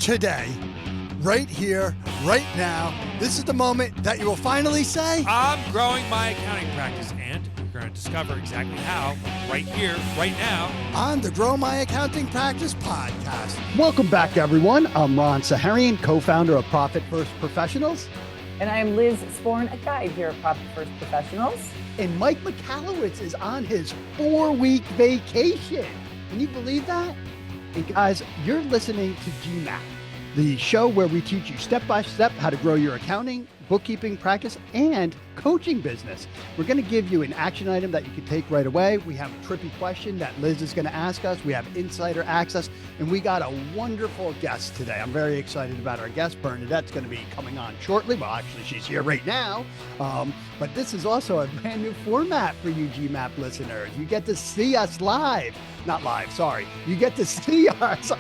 today, right here, right now. This is the moment that you will finally say, I'm growing my accounting practice, and you're going to discover exactly how right here, right now, on the Grow My Accounting Practice podcast. Welcome back, everyone. I'm Ron Saharian, co-founder of Profit First Professionals. And I'm Liz Sporn, a guide here at Profit First Professionals. And Mike McCallowitz is on his 4-week vacation. Can you believe that? And guys, you're listening to GMAP, the show where we teach you step-by-step how to grow your accounting, bookkeeping practice, and coaching business. We're going to give you an action item that you can take right away. We have a trippy question that Liz is going to ask us. We have insider access, and we got a wonderful guest today. I'm very excited about our guest. Bernadette's going to be coming on shortly. Well, actually, she's here right now. But this is also a brand new format for you GMAP listeners. You get to see us live. Not live, sorry. You get to see us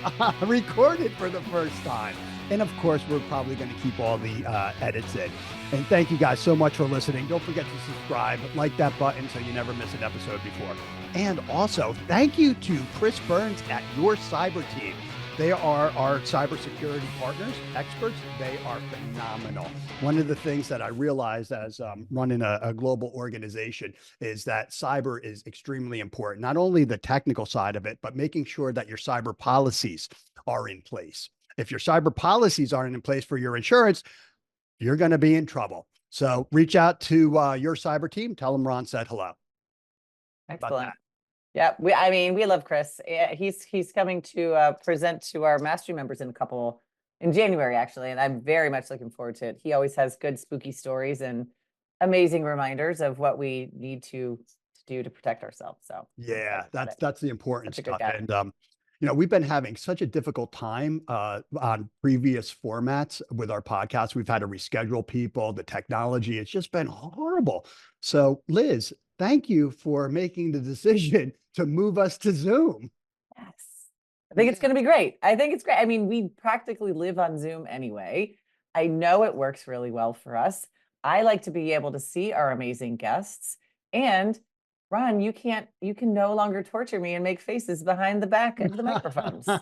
recorded for the first time. And of course, we're probably going to keep all the edits in. And thank you guys so much for listening. Don't forget to subscribe, like that button so you never miss an episode before. And also, thank you to Chris Burns at Your Cyber Team. They are our cybersecurity partners, experts. They are phenomenal. One of the things that I realized as running a global organization is that cyber is extremely important. Not only the technical side of it, but making sure that your cyber policies are in place. If your cyber policies aren't in place for your insurance, you're going to be in trouble. So reach out to your cyber team. Tell them Ron said hello. Excellent. Yeah, we love Chris. Yeah, he's coming to present to our mastery members in January, actually, and I'm very much looking forward to it. He always has good spooky stories and amazing reminders of what we need to do to protect ourselves. So yeah, that's the important stuff. And we've been having such a difficult time on previous formats with our podcasts. We've had to reschedule people. The technology, it's just been horrible. So Liz, thank you for making the decision to move us to Zoom. Yes. I think it's going to be great. I think it's great. I mean, we practically live on Zoom anyway. I know it works really well for us. I like to be able to see our amazing guests. And Ron, you can no longer torture me and make faces behind the back of the microphone. So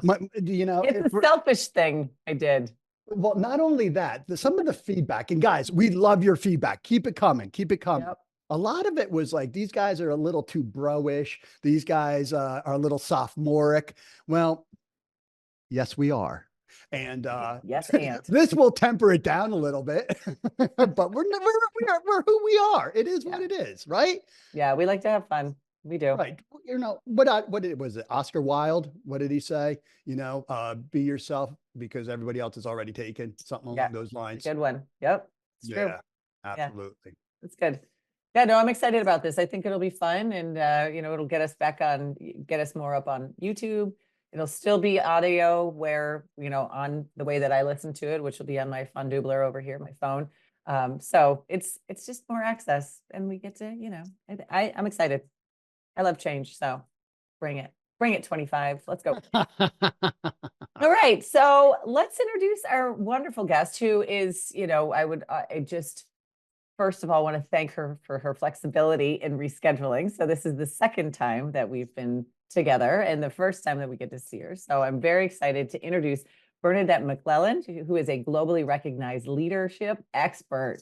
it's a selfish thing I did. Well, not only that, some of the feedback, and guys, we love your feedback. Keep it coming. Keep it coming. Yep. A lot of it was like, these guys are a little too bro-ish. These guys are a little sophomoric. Well, yes, we are. And yes, and this will temper it down a little bit, but we're who we are. It is what it is, right? Yeah, we like to have fun. We do. Right. Was it Oscar Wilde? What did he say? Be yourself because everybody else is already taken. Something along those lines. Good one. Yep. It's true. Absolutely. Yeah. That's good. Yeah, no, I'm excited about this. I think it'll be fun, and it'll get us more up on YouTube. It'll still be audio on the way that I listen to it, which will be on my Fundubler over here, my phone. So it's just more access, and we get to, I'm excited. I love change. So bring it 25. Let's go. All right. So let's introduce our wonderful guest who is, I just, first of all, want to thank her for her flexibility in rescheduling. So this is the second time that we've been together and the first time that we get to see her. So I'm very excited to introduce Bernadette McClelland, who is a globally recognized leadership expert.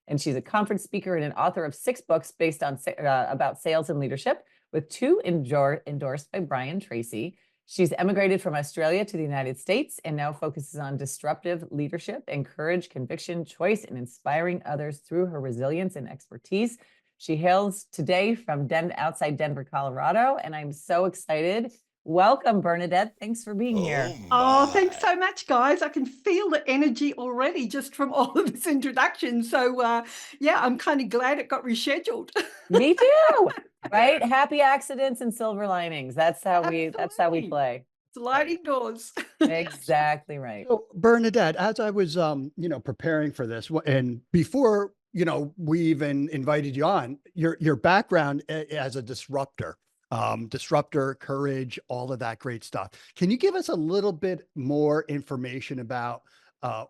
And she's a conference speaker and an author of 6 books based on about sales and leadership, with 2 endorsed by Brian Tracy. She's emigrated from Australia to the United States and now focuses on disruptive leadership and courage, conviction, choice, and inspiring others through her resilience and expertise. She hails today from outside Denver, Colorado, and I'm so excited. Welcome, Bernadette. Thanks for being here. Oh, thanks so much, guys. I can feel the energy already just from all of this introduction. So, I'm kind of glad it got rescheduled. Me too. Right? Happy accidents and silver linings. That's how we play. Sliding doors. Exactly right. So, Bernadette, as I was, preparing for this, and before, we even invited you on, your background as a disruptor. Courage, all of that great stuff. Can you give us a little bit more information about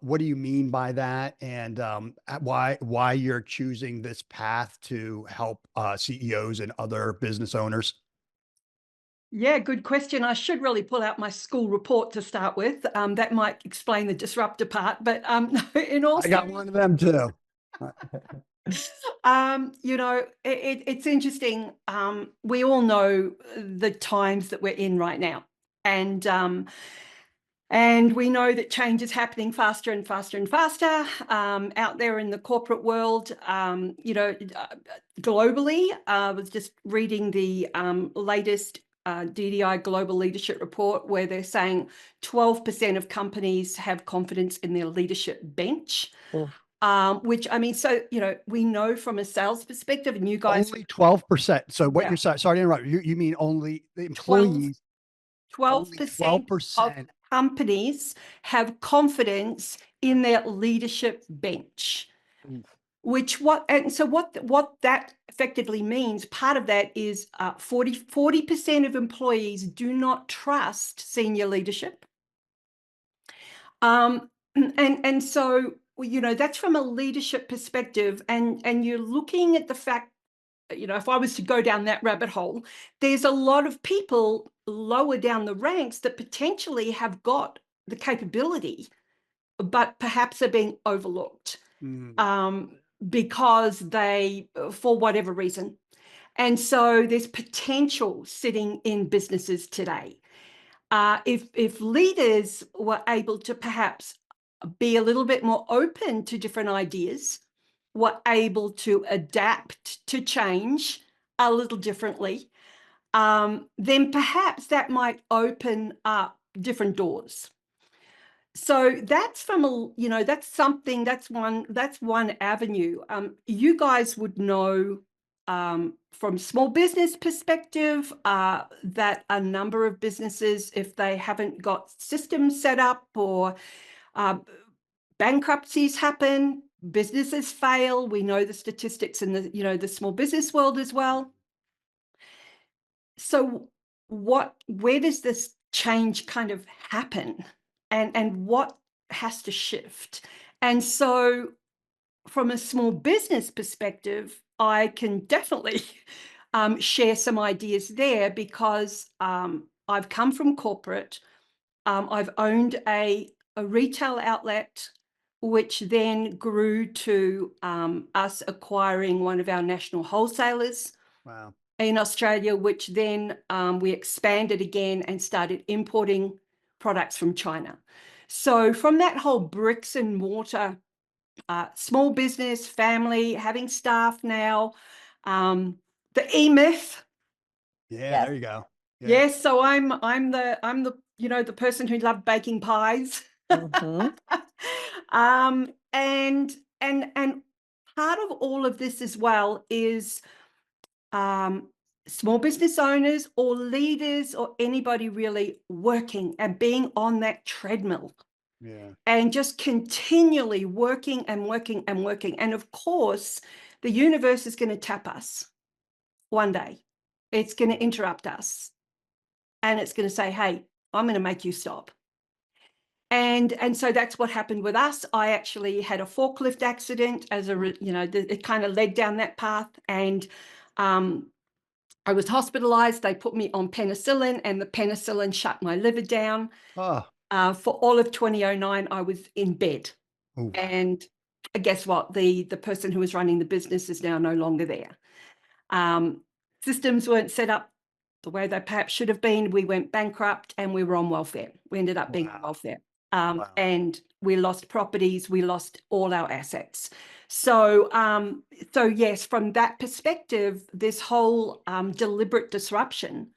what do you mean by that, and why you're choosing this path to help CEOs and other business owners? Yeah, good question. I should really pull out my school report to start with. That might explain the disruptor part, but in all I got one of them too. it's interesting. We all know the times that we're in right now, and we know that change is happening faster and faster and faster out there in the corporate world. Globally, I was just reading the latest DDI Global Leadership Report, where they're saying 12% of companies have confidence in their leadership bench. Which, I mean, so, we know from a sales perspective, and you guys, Only 12%. So what Yeah. you're saying, sorry to interrupt, you mean only the 12, employees, only 12% of 12%. companies have confidence in their leadership bench. And so what that effectively means, part of that is 40% of employees do not trust senior leadership. And so, that's from a leadership perspective, and you're looking at the fact, if I was to go down that rabbit hole, there's a lot of people lower down the ranks that potentially have got the capability, but perhaps are being overlooked because they, for whatever reason. And so there's potential sitting in businesses today. If leaders were able to perhaps be a little bit more open to different ideas, were able to adapt to change a little differently, then perhaps that might open up different doors. So that's that's one avenue. You guys would know from small business perspective that a number of businesses, if they haven't got systems set up, or bankruptcies happen, businesses fail. We know the statistics in the small business world as well. So where does this change kind of happen, and what has to shift? And so from a small business perspective, I can definitely share some ideas there, because I've come from corporate. I've owned a retail outlet, which then grew to us acquiring one of our national wholesalers Wow. in Australia, which then we expanded again and started importing products from China. So from that whole bricks and mortar, small business, family, having staff now, the E-Myth. Yeah, Yes. there you go. Yeah. Yes, so I'm the the person who loved baking pies. Mhm. And part of all of this as well is small business owners or leaders or anybody really working and being on that treadmill Yeah. and just continually working and working and working. And of course, the universe is going to tap us one day. It's going to interrupt us, and it's going to say, hey, I'm going to make you stop. And so that's what happened with us. I actually had a forklift accident it kind of led down that path. And I was hospitalized. They put me on penicillin, and the penicillin shut my liver down. Oh. For all of 2009, I was in bed. Ooh. And guess what? The person who was running the business is now no longer there. Systems weren't set up the way they perhaps should have been. We went bankrupt, and we were on welfare. We ended up being on welfare. Wow. And we lost properties. We lost all our assets. So yes, from that perspective, this whole deliberate disruption,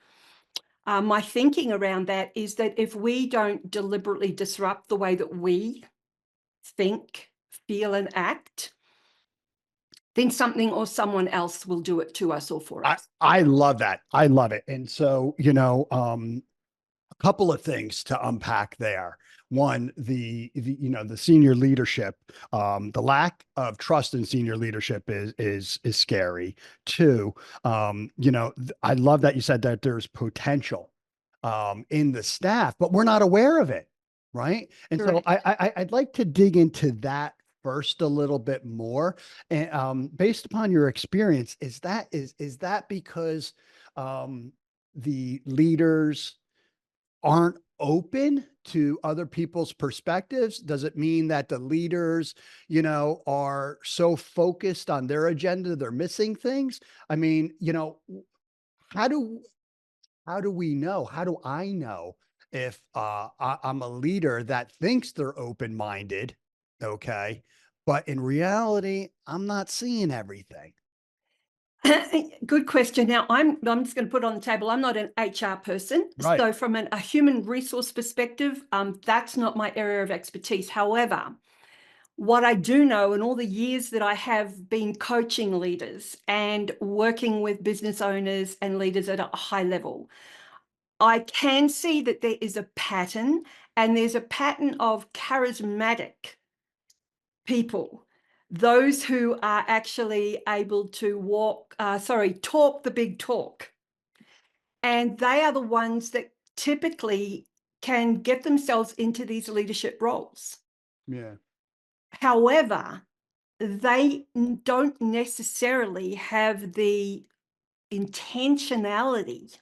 my thinking around that is that if we don't deliberately disrupt the way that we think, feel, and act, then something or someone else will do it to us or for us. I love that. I love it. And so, a couple of things to unpack there. One, the senior leadership, the lack of trust in senior leadership is scary. Two, I love that you said that there's potential in the staff, but we're not aware of it, right? And so I'd like to dig into that first a little bit more. And based upon your experience, is that because the leaders aren't open to other people's perspectives? Does it mean that the leaders, are so focused on their agenda, they're missing things? I mean, how do we know? How do I know if I'm a leader that thinks they're open minded? Okay. But in reality, I'm not seeing everything. Good question. Now, I'm just going to put on the table, I'm not an HR person. Right. So from a human resource perspective, that's not my area of expertise. However, what I do know in all the years that I have been coaching leaders and working with business owners and leaders at a high level, I can see that there is a pattern, and there's a pattern of charismatic people, those who are actually able to talk the big talk. And they are the ones that typically can get themselves into these leadership roles. Yeah. However, they don't necessarily have the intentionality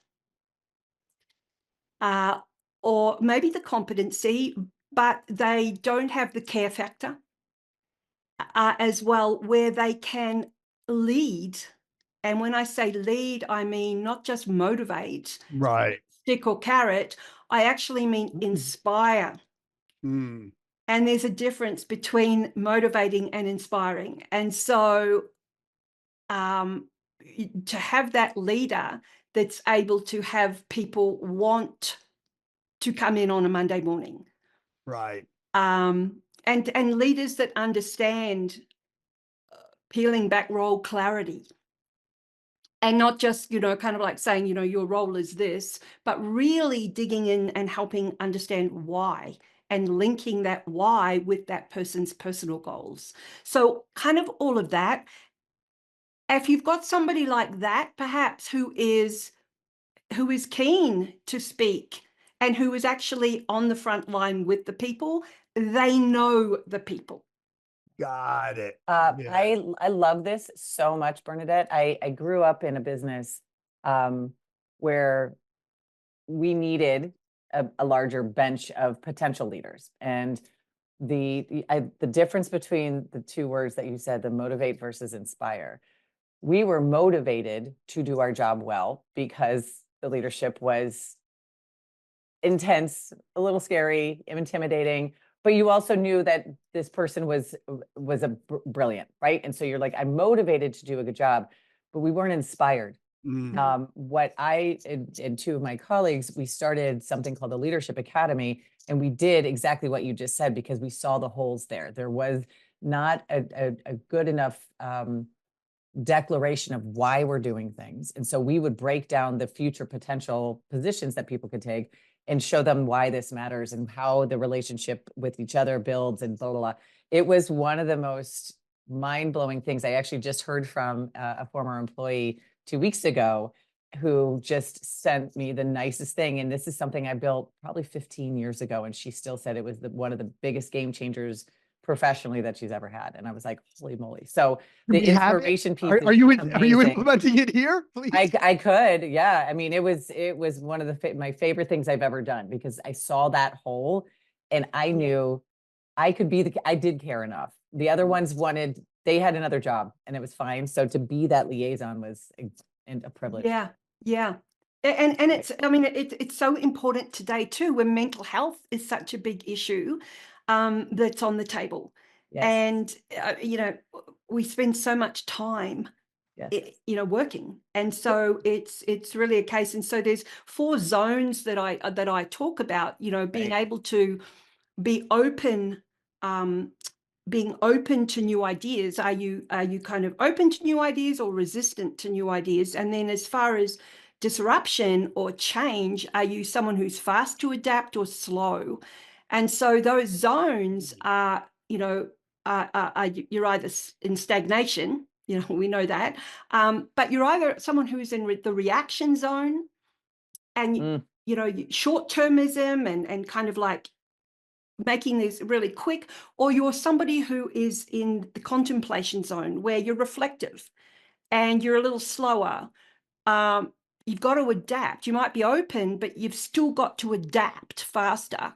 or maybe the competency, but they don't have the care factor as well, where they can lead. And when I say lead, I mean not just motivate, Right. stick or carrot. I actually mean inspire. Mm. And there's a difference between motivating and inspiring. And so to have that leader that's able to have people want to come in on a Monday morning. Right. And leaders that understand peeling back role clarity. And not just, kind of like saying, your role is this, but really digging in and helping understand why and linking that why with that person's personal goals. So kind of all of that. If you've got somebody like that, perhaps who is keen to speak and who is actually on the front line with the people, they know the people. Got it. Yeah. Yeah. I love this so much, Bernadette. I grew up in a business where we needed a larger bench of potential leaders. And the difference between the two words that you said, the motivate versus inspire, we were motivated to do our job well because the leadership was intense, a little scary, intimidating, but you also knew that this person was brilliant, right? And so you're like, I'm motivated to do a good job, but we weren't inspired. What I and two of my colleagues, we started something called the Leadership Academy, and we did exactly what you just said because we saw the holes there. There was not a good enough declaration of why we're doing things. And so we would break down the future potential positions that people could take and show them why this matters and how the relationship with each other builds and blah, blah, blah. It was one of the most mind-blowing things. I actually just heard from a former employee 2 weeks ago who just sent me the nicest thing. And this is something I built probably 15 years ago. And she still said it was one of the biggest game changers professionally that she's ever had. And I was like, holy moly. So the inspiration piece are you amazing. implementing it here, please? I could. Yeah. I mean, it was one of my favorite things I've ever done because I saw that hole and I knew I could be I did care enough. The other ones they had another job and it was fine. So to be that liaison was a privilege. Yeah. Yeah. And it's, I mean, it's so important today too, when mental health is such a big issue that's on the table. Yes. And, we spend so much time, yes. working. And so it's really a case. And so there's 4 zones that I talk about, being able to be open, being open to new ideas. Are you kind of open to new ideas or resistant to new ideas? And then as far as disruption or change, are you someone who's fast to adapt or slow? And so those zones are, you're either in stagnation, we know that, but you're either someone who's in the reaction zone and, short-termism and kind of like making this really quick, or you're somebody who is in the contemplation zone where you're reflective and you're a little slower. you've got to adapt. You might be open, but you've still got to adapt faster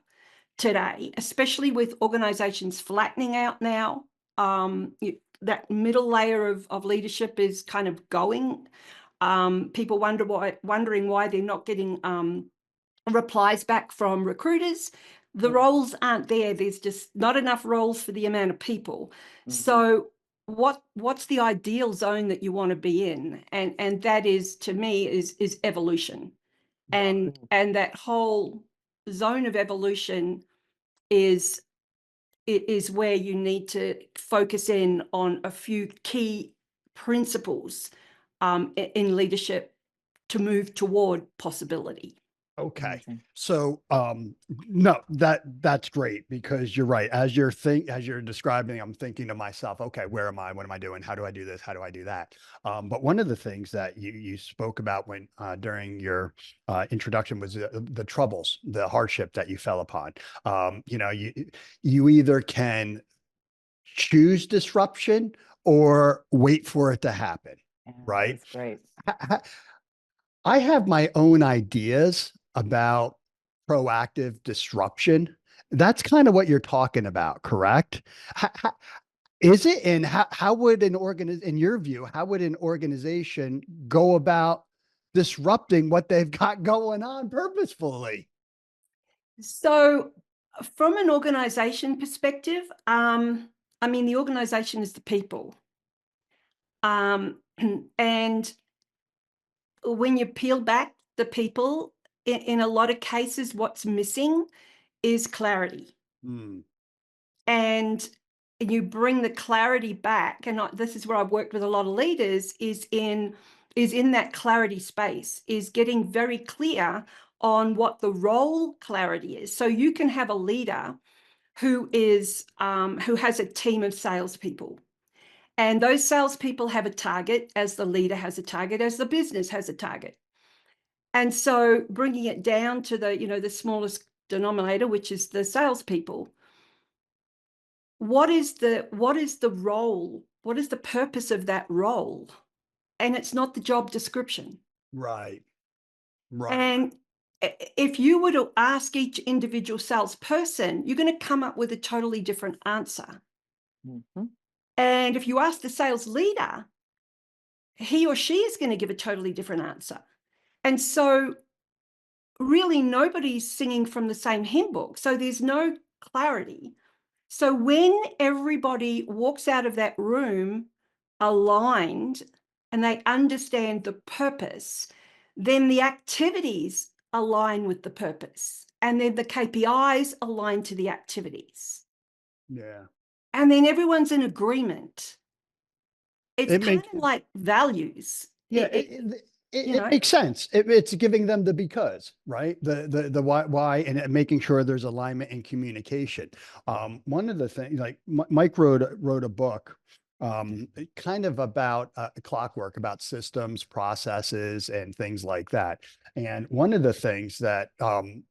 today, especially with organizations flattening out now. That middle layer of leadership is kind of going. People wondering why they're not getting replies back from recruiters. The roles aren't there. There's just not enough roles for the amount of people. So what's the ideal zone that you want to be in? And that is, to me, is evolution. And that whole zone of evolution is where you need to focus in on a few key principles in leadership to move toward possibility. Okay. Amazing. So no, that's great, because you're right. As you're describing, I'm thinking to myself, okay, where am I? What am I doing? How do I do this? How do I do that? But one of the things that you spoke about when during your introduction was the troubles, the hardship that you fell upon. You either can choose disruption or wait for it to happen, Yeah, right? that's great. I have my own ideas about proactive disruption. That's kind of what you're talking about, correct? Is it? And how would in your view, how would an organization go about disrupting what they've got going on purposefully? So from an organization perspective, I mean, the organization is the people. And when you peel back the people, in a lot of cases, what's missing is clarity. And you bring the clarity back, and this is where I've worked with a lot of leaders, is in that clarity space, is getting very clear on what the role clarity is. So you can have a leader who has a team of salespeople, and those salespeople have a target, as the leader has a target, as the business has a target. And so bringing it down to the smallest denominator, which is the salespeople. What is the role? What is the purpose of that role? And it's not the job description. Right. And if you were to ask each individual salesperson, you're going to come up with a totally different answer. And if you ask the sales leader, he or she is going to give a totally different answer. And so really nobody's singing from the same hymn book. So there's no clarity. So when everybody walks out of that room aligned and they understand the purpose, then the activities align with the purpose. And then the KPIs align to the activities. Yeah. And then everyone's in agreement. It's It kind makes of like values. Yeah, it makes sense. It's giving them the because, right? The why, and making sure there's alignment and communication. One of the things, like Mike wrote a book, kind of about clockwork, about systems, processes, and things like that. And one of the things that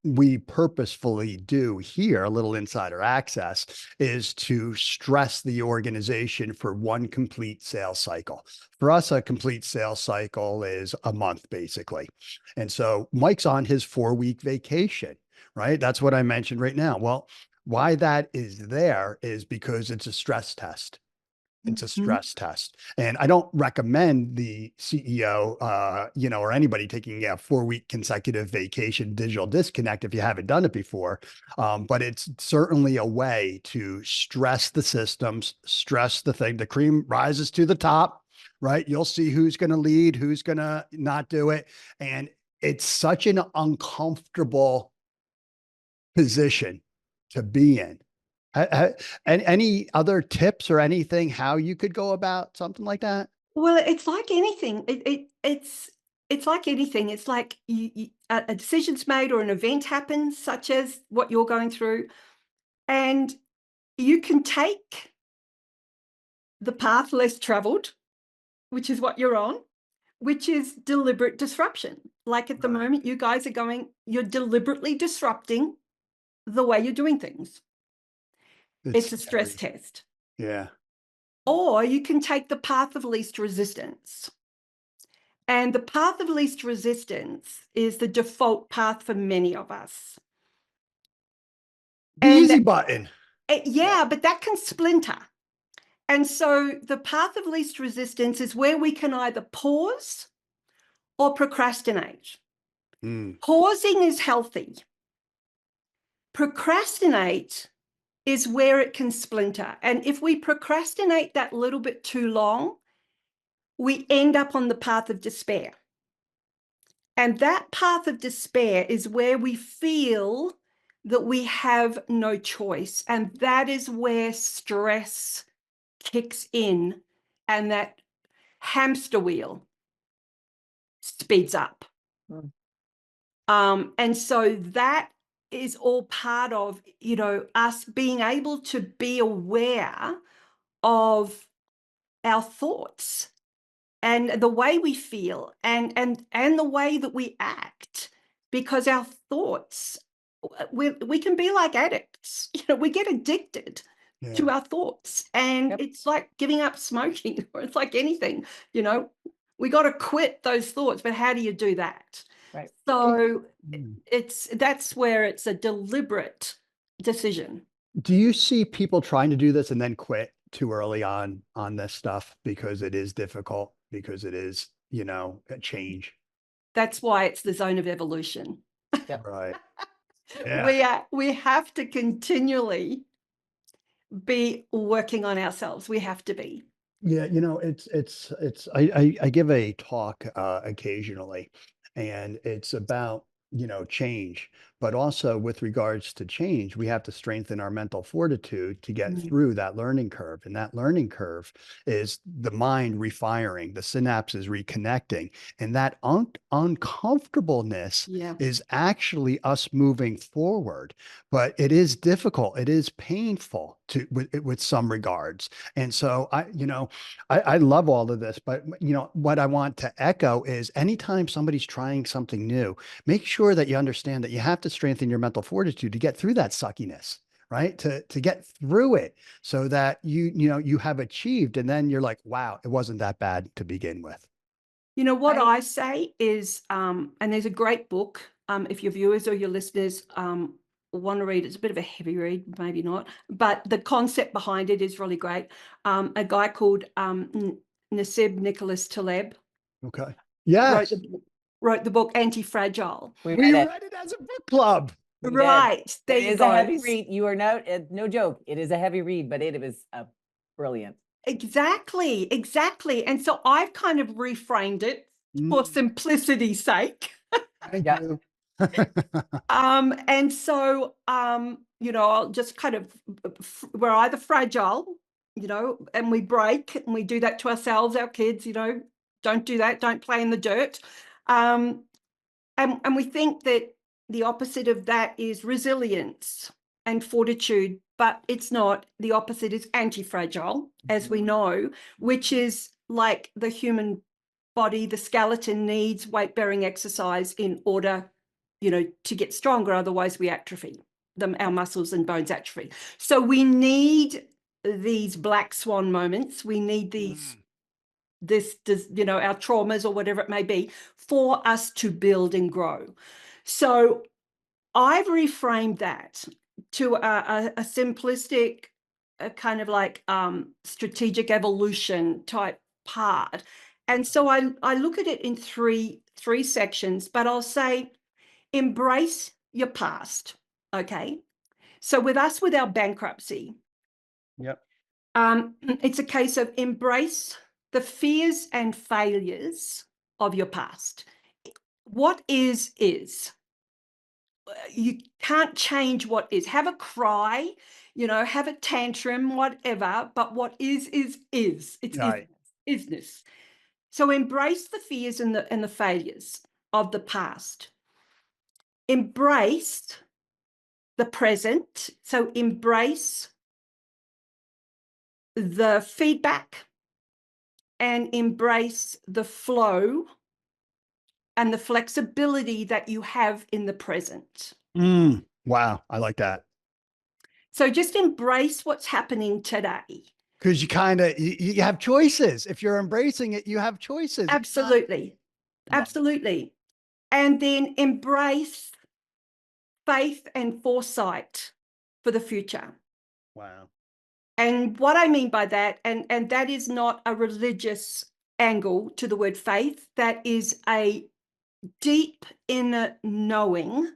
we purposefully do here, a little insider access, is to stress the organization for one complete sales cycle. For us, a complete sales cycle is a month, basically. And so Mike's on his 4-week vacation, right? That's what I mentioned right now. Well, why that is there is because it's a stress test. It's a stress test. And I don't recommend the CEO, or anybody taking a 4-week consecutive vacation digital disconnect if you haven't done it before. But it's certainly a way to stress the systems, stress the thing. The cream rises to the top, right? You'll see who's going to lead, who's going to not do it. And it's such an uncomfortable position to be in. And any other tips or anything how you could go about something like that? Well, it's like anything. It's like anything. It's like a decision's made or an event happens, such as what you're going through, and you can take the path less traveled, which is what you're on, which is deliberate disruption. Like at the moment, you guys are you're deliberately disrupting the way you're doing things. It's a stress test. Yeah. Or you can take the path of least resistance. And the path of least resistance is the default path for many of us. The easy button. Yeah, but that can splinter. And so the path of least resistance is where we can either pause or procrastinate. Pausing is healthy. Procrastinate is where it can splinter. And if we procrastinate that little bit too long, we end up on the path of despair. And that path of despair is where we feel that we have no choice. And that is where stress kicks in and that hamster wheel speeds up. And so that is all part of, you know, us being able to be aware of our thoughts and the way we feel and the way that we act, because our thoughts, we can be like addicts. You know, we get addicted to our thoughts, and it's like giving up smoking, or it's like anything, you know, we got to quit those thoughts. But how do you do that? Right. So that's where it's a deliberate decision. Do you see people trying to do this and then quit too early on this stuff because it is difficult, because it is, you know, a change? That's why it's the zone of evolution. Right. Yeah. We have to continually be working on ourselves. We have to be. Yeah, you know, I give a talk occasionally, and it's about, you know, change, but also with regards to change, we have to strengthen our mental fortitude to get through that learning curve. And that learning curve is the mind refiring, the synapses reconnecting, and that uncomfortableness is actually us moving forward. But it is difficult. It is painful with some regards. And so I love all of this, but you know, what I want to echo is anytime somebody's trying something new, make sure that you understand that you have to strengthen your mental fortitude to get through that suckiness, right? To get through it so that you have achieved, and then you're like, wow, it wasn't that bad to begin with. You know, what I say is, and there's a great book, if your viewers or your listeners want to read, it's a bit of a heavy read, maybe not, but the concept behind it is really great. A guy called Nasib Nicholas Taleb. Okay. Yes. Wrote the book Anti-Fragile. We read it as a book club. Right. There it you is go. a heavy read. You are no joke. It is a heavy read, but it was brilliant. Exactly. And so I've kind of reframed it for simplicity's sake. Thank you. And so, you know, I'll just kind of, we're either fragile, you know, and we break, and we do that to ourselves, our kids, you know, don't do that, don't play in the dirt. And we think that the opposite of that is resilience and fortitude, but it's not. The opposite is anti-fragile, as we know, which is like the human body, the skeleton needs weight-bearing exercise in order, you know, to get stronger. Otherwise we atrophy, our muscles and bones atrophy. So we need these black swan moments. We need these, you know, our traumas or whatever it may be, for us to build and grow. So I've reframed that to a simplistic, kind of like strategic evolution type part. And so I look at it in three sections, but I'll say, embrace your past. Okay. So with us, with our bankruptcy, it's a case of embrace the fears and failures of your past. What is. You can't change what is. Have a cry, you know, have a tantrum, whatever, but what is. It's isness. So embrace the fears and the failures of the past. Embrace the present. So embrace the feedback and embrace the flow and the flexibility that you have in the present. Wow. I like that. So just embrace what's happening today. Because you kind of, you have choices. If you're embracing it, you have choices. Absolutely. Absolutely. And then embrace faith and foresight for the future. Wow. And what I mean by that, and that is not a religious angle to the word faith, that is a deep inner knowing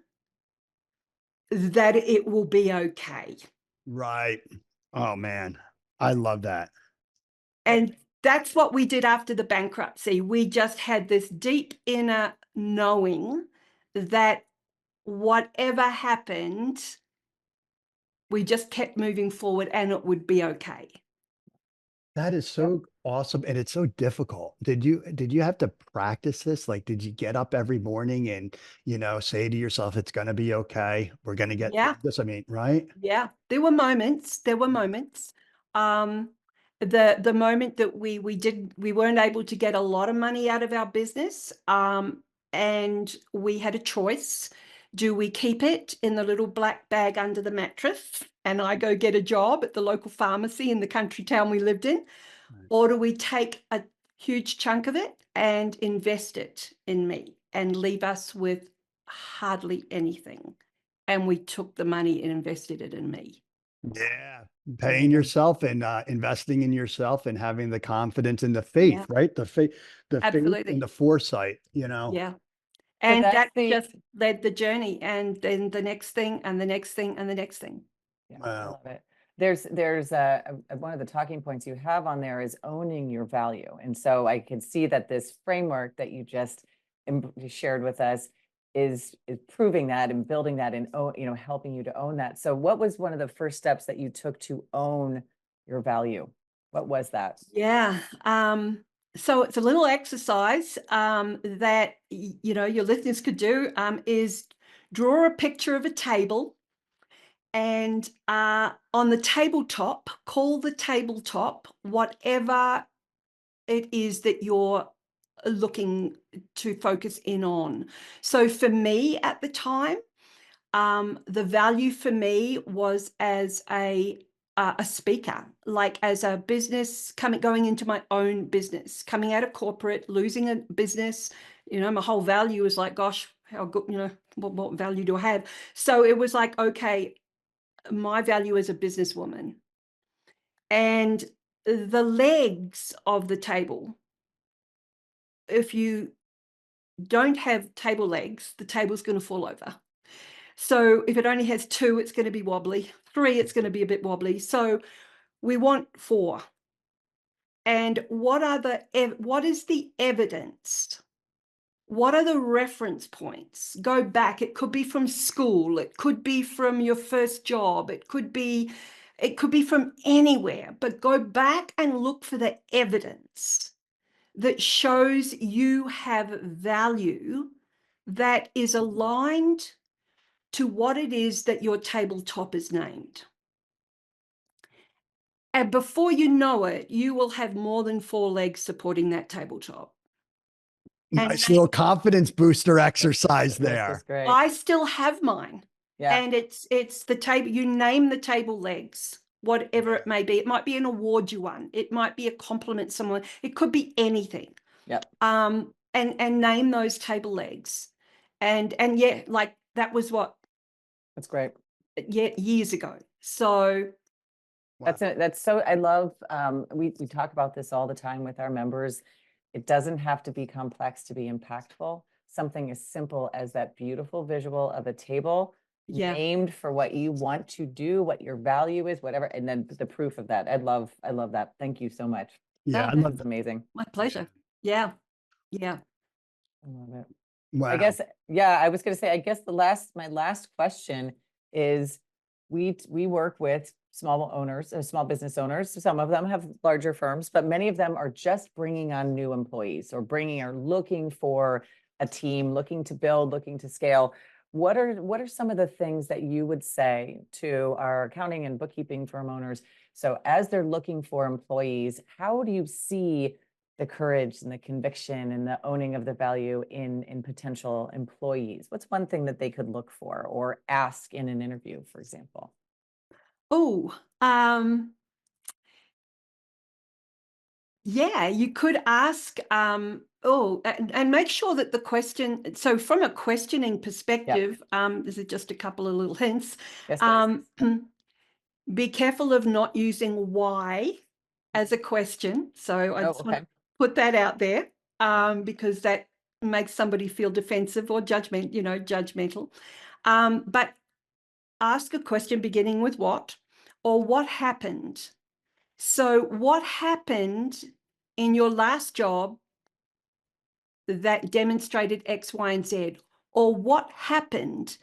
that it will be okay. Right. Oh man, I love that. And that's what we did after the bankruptcy. We just had this deep inner knowing that whatever happened, we just kept moving forward and it would be okay. That is so awesome, and it's so difficult. Did you have to practice this? Like, did you get up every morning and, say to yourself, "It's gonna be okay. We're gonna get through Yeah. this." I mean, right? Yeah, there were moments. There were moments. Um, the moment that we weren't able to get a lot of money out of our business, and we had a choice. Do we keep it in the little black bag under the mattress and I go get a job at the local pharmacy in the country town we lived in? Right. Or do we take a huge chunk of it and invest it in me and leave us with hardly anything? And we took the money and invested it in me. Yeah, paying yourself and, investing in yourself and having the confidence and the faith, Yeah, right? The faith and absolutely. the foresight, you know? Yeah. So And that's that the just led the journey, and then the next thing and the next thing and the next thing. Yeah, I Wow. love it. There's one of the talking points you have on there is owning your value. And so I can see that this framework that you just shared with us is proving that and building that and helping you to own that. So what was one of the first steps that you took to own your value? What was that? Yeah. So it's a little exercise that your listeners could do is draw a picture of a table, and on the tabletop, call the tabletop whatever it is that you're looking to focus in on. So for me at the time, the value for me was as a speaker, like as a business going into my own business, coming out of corporate, losing a business. My whole value is like, gosh, how good, what value do I have? So it was like, okay, my value as a businesswoman, and the legs of the table. If you don't have table legs, the table's going to fall over. So if it only has 2, it's going to be wobbly. 3, it's going to be a bit wobbly. So we want 4. And what is the evidence? What are the reference points? Go back. It could be from school. It could be from your first job. It could be from anywhere, but go back and look for the evidence that shows you have value that is aligned to what it is that your tabletop is named. And before you know it, you will have more than 4 legs supporting that tabletop. And Nice little confidence booster exercise This there. is great. I still have mine. Yeah. And it's the table. You name the table legs, whatever it may be. It might be an award you won. It might be a compliment someone. It could be anything. Yep. And name those table legs. And yeah, like that was what, That's great. yeah, years ago. So Wow. That's so, I love, we talk about this all the time with our members. It doesn't have to be complex to be impactful. Something as simple as that beautiful visual of a table yeah, named for what you want to do, what your value is, whatever, and then the proof of that. I love that. Thank you so much. Yeah, I Oh, love It's that. amazing. my pleasure. Yeah. Yeah. I love it. Wow. I guess, yeah, I was going to say, I guess my last question is we work with small owners, small business owners. Some of them have larger firms, but many of them are just bringing on new employees or looking for a team, looking to build, looking to scale. What are some of the things that you would say to our accounting and bookkeeping firm owners? So as they're looking for employees, how do you see the courage and the conviction and the owning of the value in potential employees? What's one thing that they could look for or ask in an interview, for example? Oh, Yeah, you could ask, and make sure that the question, so from a questioning perspective, this is just a couple of little hints. Yes, please. Be careful of not using why as a question. So I just want to put that out there, because that makes somebody feel defensive or judgmental. But ask a question beginning with what, or what happened. So what happened in your last job that demonstrated X, Y, and Z, or what happened?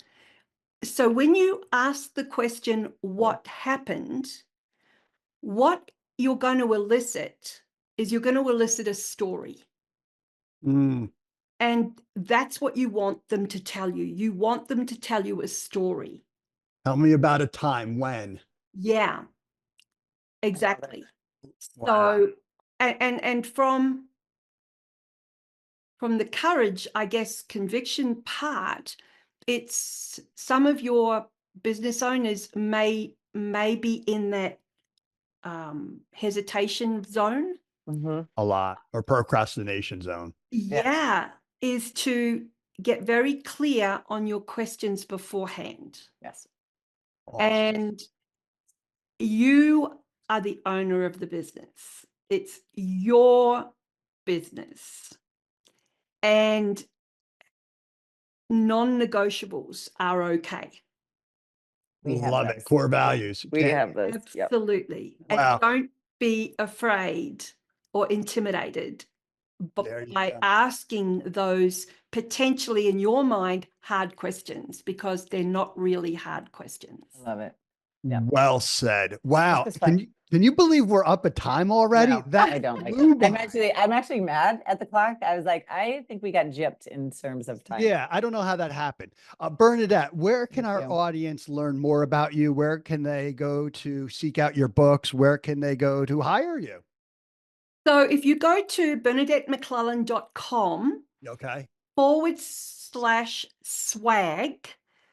So when you ask the question, what happened, what you're going to elicit is you're going to elicit a story. Mm. And that's what you want them to tell you. You want them to tell you a story. Tell me about a time when. Yeah, exactly. Wow. So, and from the courage, I guess, conviction part, it's some of your business owners may be in that hesitation zone. A lot, or procrastination zone. Yeah, is to get very clear on your questions beforehand. Yes. Awesome. And you are the owner of the business. It's your business. And non-negotiables are okay. We have Love those. it. Core values. We have those. Yep. Absolutely. Wow. And don't be afraid or intimidated by asking those potentially, in your mind, hard questions, because they're not really hard questions. I love it. Yeah. Well said. Wow. This is fun. Can you believe we're up at time already? No, That I don't like flew that. by. I'm actually mad at the clock. I was like, I think we got gypped in terms of time. Yeah, I don't know how that happened. Bernadette, where can Thank our you. audience learn more about you? Where can they go to seek out your books? Where can they go to hire you? So if you go to BernadetteMcClelland.com Okay. /swag,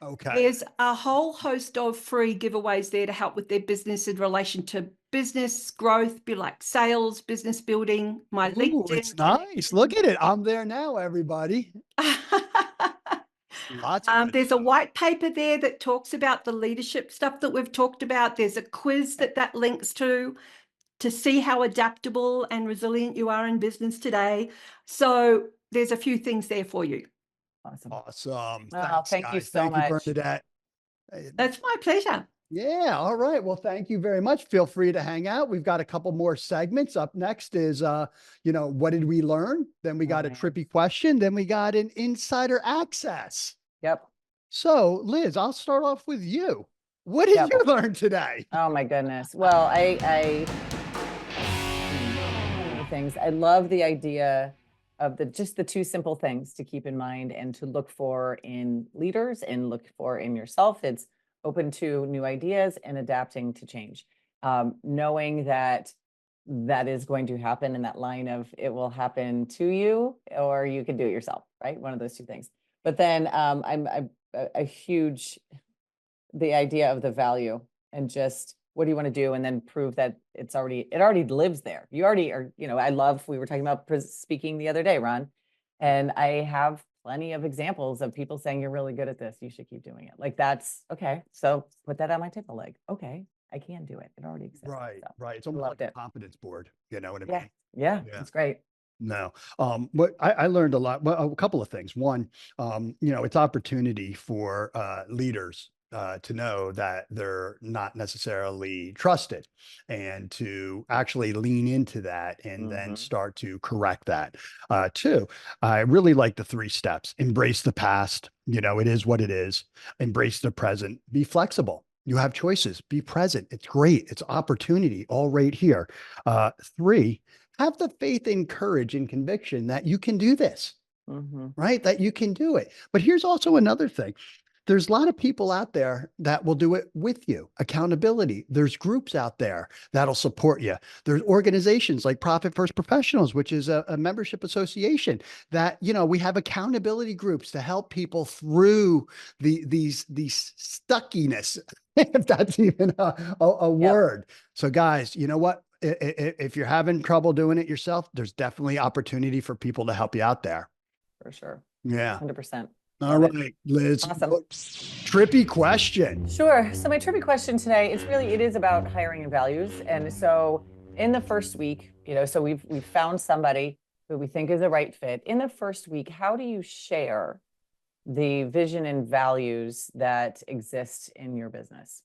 Okay. there's a whole host of free giveaways there to help with their business in relation to business growth, be like sales, business building, my Ooh, LinkedIn. it's nice. Look at it. I'm there now, everybody. Lots of good There's stuff. a white paper there that talks about the leadership stuff that we've talked about. There's a quiz that links to see how adaptable and resilient you are in business today. So there's a few things there for you. Awesome. Awesome. Oh, Thanks, thank you guys. so Thank you, much. Bernadette. That's my pleasure. Yeah. All right. Well, thank you very much. Feel free to hang out. We've got a couple more segments. Up next is, what did we learn? Then we got a man. trippy question. Then we got an insider access. Yep. So, Liz, I'll start off with you. What did you learn today? Oh my goodness. Well, I things. I love the idea of just the two simple things to keep in mind and to look for in leaders and look for in yourself. It's open to new ideas and adapting to change. Knowing that is going to happen in that line of it will happen to you or you can do it yourself, right? One of those two things. But then I'm a huge, the idea of the value and just what do you want to do and then prove that it already lives there. You already are, I love, we were talking about speaking the other day, Ron, and I have plenty of examples of people saying you're really good at this. You should keep doing it. Like that's okay. So put that on my table. Like, okay, I can do it. It already exists. Right. So, Right. It's almost like a confidence board. You know what I mean? Yeah. It's great. No. What I learned a lot. Well, a couple of things. One, it's opportunity for leaders to know that they're not necessarily trusted and to actually lean into that and then start to correct that. Two, I really like the 3 steps. Embrace the past. It is what it is. Embrace the present. Be flexible. You have choices. Be present. It's great. It's opportunity all right here. 3, have the faith and courage and conviction that you can do this, right? That you can do it. But here's also another thing. There's a lot of people out there that will do it with you. Accountability. There's groups out there that'll support you. There's organizations like Profit First Professionals, which is a membership association that, we have accountability groups to help people through these stuckiness, if that's even a word. So guys, you know what? if you're having trouble doing it yourself, there's definitely opportunity for people to help you out there. For sure. Yeah. 100%. All Love right, Liz. Awesome. Trippy question. Sure. So my trippy question today, it is about hiring and values. And so in the first week, so we've found somebody who we think is the right fit. In the first week, how do you share the vision and values that exist in your business?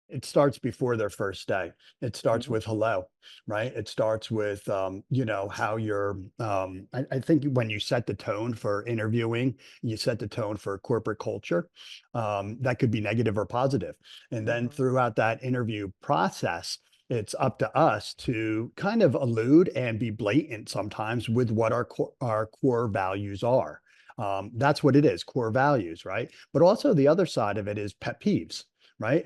It starts before their first day. It starts Mhm. with hello, right? It starts with, how you're, I think when you set the tone for interviewing, you set the tone for corporate culture. That could be negative or positive. And then Mhm. throughout that interview process, it's up to us to kind of allude and be blatant sometimes with what our core values are. That's what it is, core values, right? But also the other side of it is pet peeves, right?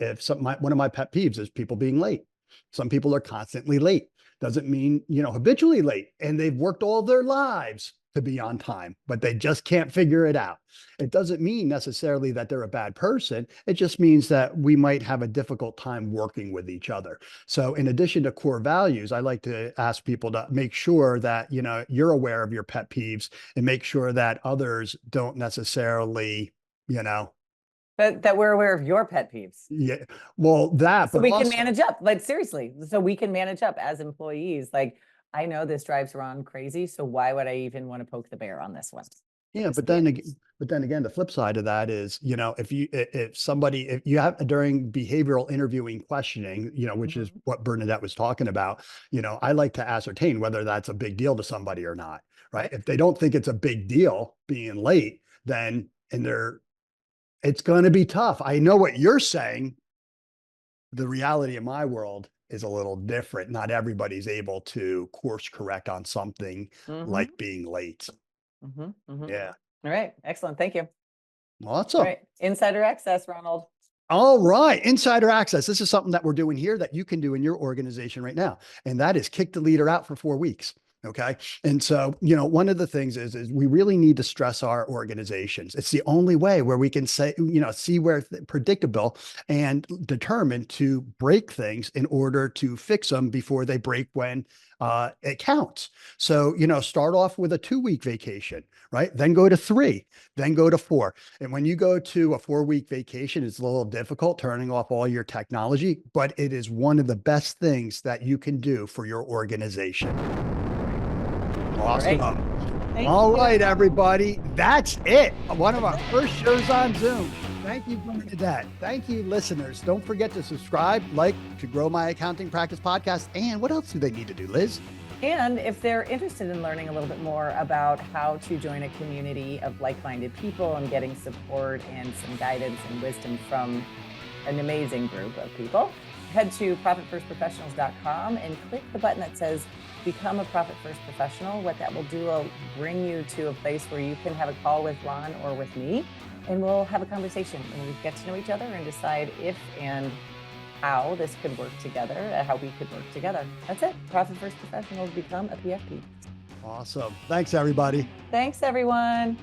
One of my pet peeves is people being late. Some people are constantly late. Doesn't mean, habitually late, and they've worked all their lives to be on time, but they just can't figure it out. It doesn't mean necessarily that they're a bad person. It just means that we might have a difficult time working with each other. So in addition to core values, I like to ask people to make sure that, you're aware of your pet peeves and make sure that others don't necessarily, That we're aware of your pet peeves. yeah, well, that, So but we can also, manage up, like seriously, so we can manage up as employees. Like, I know this drives Ron crazy, so why would I even want to poke the bear on this one? yeah, Just be honest. but then again, the flip side of that is, if you have during behavioral interviewing questioning, which is Mhm. what Bernadette was talking about, I like to ascertain whether that's a big deal to somebody or not, right? Right. If they don't think it's a big deal being late, then, it's going to be tough. I know what you're saying. The reality of my world is a little different. Not everybody's able to course correct on something Mm-hmm. like being late. Mm-hmm. Mm-hmm. Yeah. All right. Excellent. Thank you. All Awesome. right. Insider access, Ronald. All right. Insider access. This is something that we're doing here that you can do in your organization right now. And that is kick the leader out for 4 weeks. Okay. And so, one of the things is we really need to stress our organizations. It's the only way where we can say, see where predictable and determined to break things in order to fix them before they break when it counts. So, start off with a 2-week vacation, right? Then go to 3, then go to 4. And when you go to a 4-week vacation, it's a little difficult turning off all your technology, but it is one of the best things that you can do for your organization. Awesome. All right. Thank All you. right, everybody. That's it. One of our first shows on Zoom. Thank you, Bernadette. Thank you, listeners. Don't forget to subscribe, to Grow My Accounting Practice podcast. And what else do they need to do, Liz? And if they're interested in learning a little bit more about how to join a community of like-minded people and getting support and some guidance and wisdom from an amazing group of people, head to profitfirstprofessionals.com and click the button that says Become a Profit First Professional. What that will do will bring you to a place where you can have a call with Ron or with me, and we'll have a conversation and we get to know each other and decide if and how this could work together, how we could work together. That's it. Profit First Professionals, become a PFP. Awesome. Thanks, everybody. Thanks, everyone.